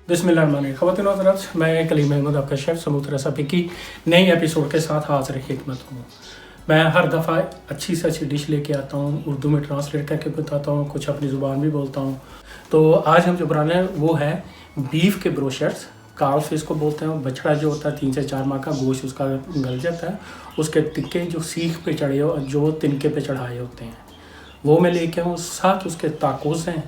बिस्मिल्लाहिर्रहमानिर्रहीम। ख़वातीन व हज़रात, मैं कलीम अहमद आपका शेफ़ समूथ रेसिपी की नई एपिसोड के साथ हाज़िर खिदमत हूँ। मैं हर दफ़ा अच्छी से अच्छी डिश लेके आता हूँ, उर्दू में ट्रांसलेट करके बताता हूँ, कुछ अपनी ज़ुबान भी बोलता हूँ। तो आज हम जो बना रहे हैं वो है बीफ के ब्रोशर्स। काल्फ इसको बोलते हैं। बछड़ा जो होता है 3 से 4 माह का गोश्त उसका गल जाता है, उसके टिक्के जो सीख पे चढ़े हो, जो तिनके पे चढ़ाए होते हैं, वो मैं लेके आऊँ। साथ उसके ताकोस हैं,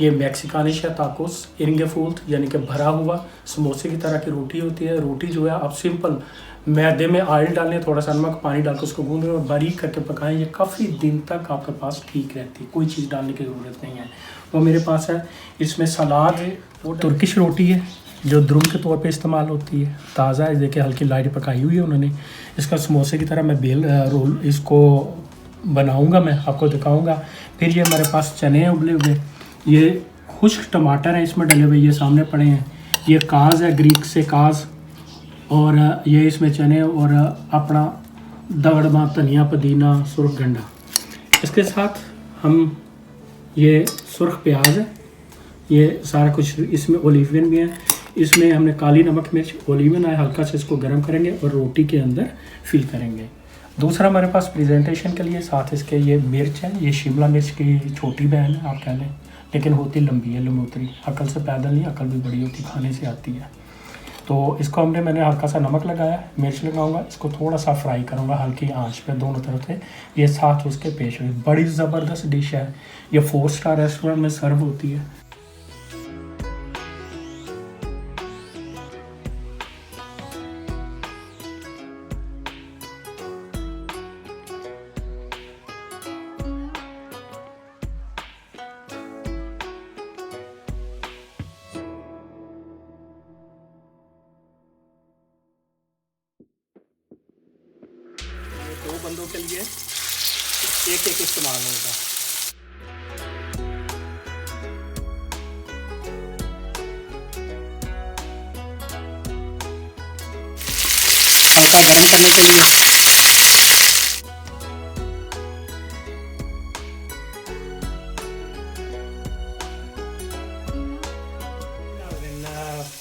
ये मैक्सिकानिश है ताकोस, इरंगेफूल्ट यानी कि भरा हुआ समोसे की तरह की रोटी होती है। रोटी जो है आप सिंपल मैदे में ऑयल डालें, थोड़ा सा नमक पानी डाल के उसको गूंदें और बारीक करके पकाएं। ये काफ़ी दिन तक आपके पास ठीक रहती है, कोई चीज़ डालने की ज़रूरत नहीं है। वो मेरे पास है। इसमें सलाद है, वो तुर्किश रोटी है जो द्रुम के तौर पे इस्तेमाल होती है, ताज़ा है, देखिए हल्की लाइट पकाई हुई है उन्होंने। इसका समोसे की तरह मैं बेल रोल इसको बनाऊंगा, मैं आपको दिखाऊंगा। फिर ये हमारे पास चने हैं उबले हुए, ये खुश्क टमाटर हैं इसमें डले हुए, ये सामने पड़े हैं। ये काज है, ग्रीक से काज, और ये इसमें चने और अपना दगड़मा धनिया पुदीना सुर्ख गंडा। इसके साथ हम ये सुर्ख प्याज है, ये सारा कुछ इसमें ओलिवन भी है। इसमें हमने काली नमक मिर्च ओलिवन है, हल्का से इसको गर्म करेंगे और रोटी के अंदर फिल करेंगे। दूसरा हमारे पास प्रेजेंटेशन के लिए साथ इसके ये मिर्च है, ये शिमला मिर्च की छोटी बहन है आप कह लें, लेकिन होती लंबी है, लंबोतरी। अकल से पैदल नहीं, अकल भी बड़ी होती, खाने से आती है। तो इसको मैंने हल्का सा नमक लगाया, मिर्च लगाऊंगा, इसको थोड़ा सा फ्राई करूंगा हल्की आंच पे दोनों तरफ से। ये साथ उसके पेश हुई बड़ी ज़बरदस्त डिश है, ये 4 स्टार रेस्टोरेंट में सर्व होती है। दो बंदों के लिए एक एक इस्तेमाल होगा। हल्का गर्म करने के लिए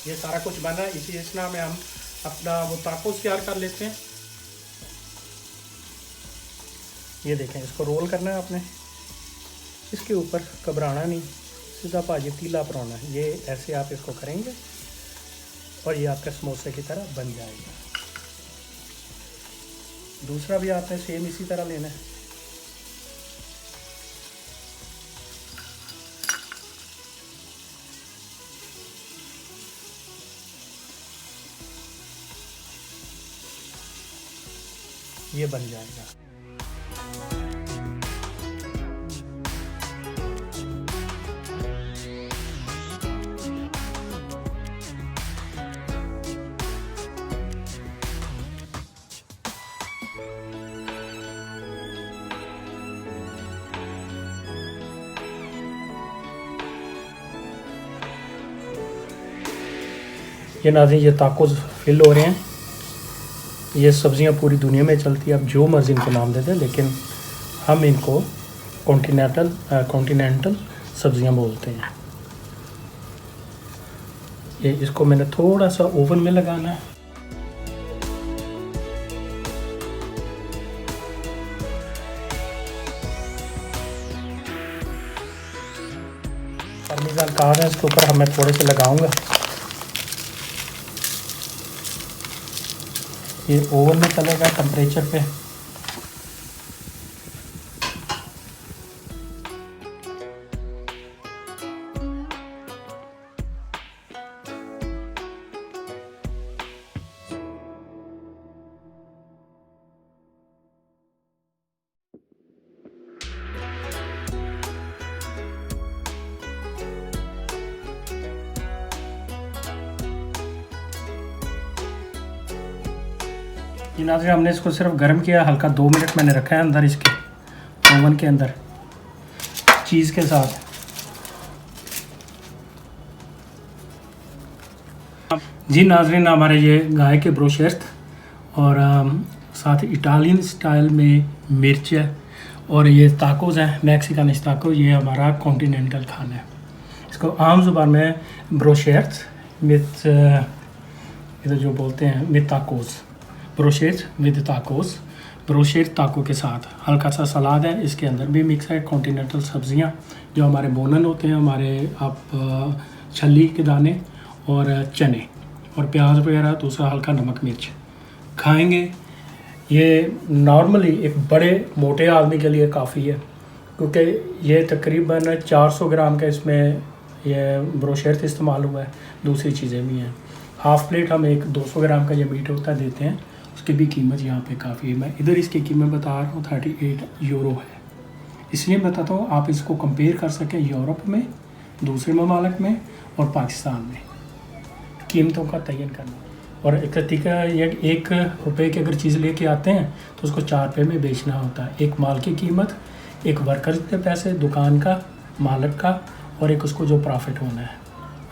ये सारा कुछ बना, इसी इसमें हम अपना वो ताकोस तैयार कर लेते हैं। ये देखें, इसको रोल करना है आपने, इसके ऊपर घबराना नहीं, सीधा भाजी तीला पराना है। ये ऐसे आप इसको करेंगे और ये आपके समोसे की तरह बन जाएगा। दूसरा भी आपने सेम इसी तरह लेना है। ये बन जाएगा। ये नाज़रीन, ये ताकोस फिल हो रहे हैं। ये सब्ज़ियाँ पूरी दुनिया में चलती है, आप जो मर्ज़ी इनको नाम दे दें, लेकिन हम इनको कॉन्टिनेंटल सब्ज़ियाँ बोलते हैं। ये इसको मैंने थोड़ा सा ओवन में लगाना है। पार्मेज़ान काज है, इसके ऊपर मैं थोड़े से लगाऊंगा। ये ओवन में चलेगा टेम्परेचर पे। ये नाज़रीन, हमने इसको सिर्फ गर्म किया हल्का, 2 मिनट मैंने रखा है अंदर इसके ओवन के अंदर चीज़ के साथ। जी नाज़रीन, हमारे ये गाय के ब्रोशर्स और साथ इटालियन स्टाइल में मिर्च है और ये ताकोस हैं, मैक्सिकन ताको। ये हमारा कॉन्टिनेंटल खाना है। इसको आम ज़ुबान में ब्रोशर्स विथ इधर जो बोलते हैं विद ताकोस, ब्रोशेट विद ताकोस, ब्रोशेट ताको के साथ हल्का सा सलाद है, इसके अंदर भी मिक्स है कॉन्टिनेंटल सब्जियां जो हमारे बोनन होते हैं, हमारे आप छल्ली के दाने और चने और प्याज वगैरह, दूसरा हल्का नमक मिर्च खाएंगे। ये नॉर्मली एक बड़े मोटे आदमी के लिए काफ़ी है, क्योंकि ये तकरीबन 400 ग्राम का इसमें ये ब्रोशेट इस्तेमाल हुआ है, दूसरी चीज़ें भी हैं। हाफ़ प्लेट हम एक 200 ग्राम का ये मीट होता देते हैं, उसकी भी कीमत यहाँ पे काफ़ी है। मैं इधर इसकी कीमत बता रहा हूँ 38 यूरो है, इसलिए बताता हूँ आप इसको कंपेयर कर सकें यूरोप में, दूसरे ममालिक में और पाकिस्तान में कीमतों का तयन करना। और एक तरीका ये 1 रुपये की अगर चीज़ लेके आते हैं तो उसको 4 रुपये में बेचना होता है। एक माल की कीमत, एक वर्कर के पैसे, दुकान का, मालिक का, और एक उसको जो प्रॉफिट होना है,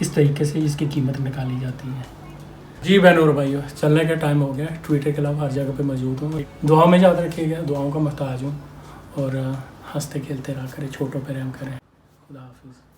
इस तरीके से इसकी कीमत निकाली जाती है। जी बहनों और भाइयों, चलने का टाइम हो गया। ट्विटर के अलावा हर जगह पे मौजूद हूँ। दुआ में याद रखिएगा, दुआओं का मोहताज हूँ, और हंसते खेलते रहा करें, छोटों पर रहम करें। खुदा हाफिज़।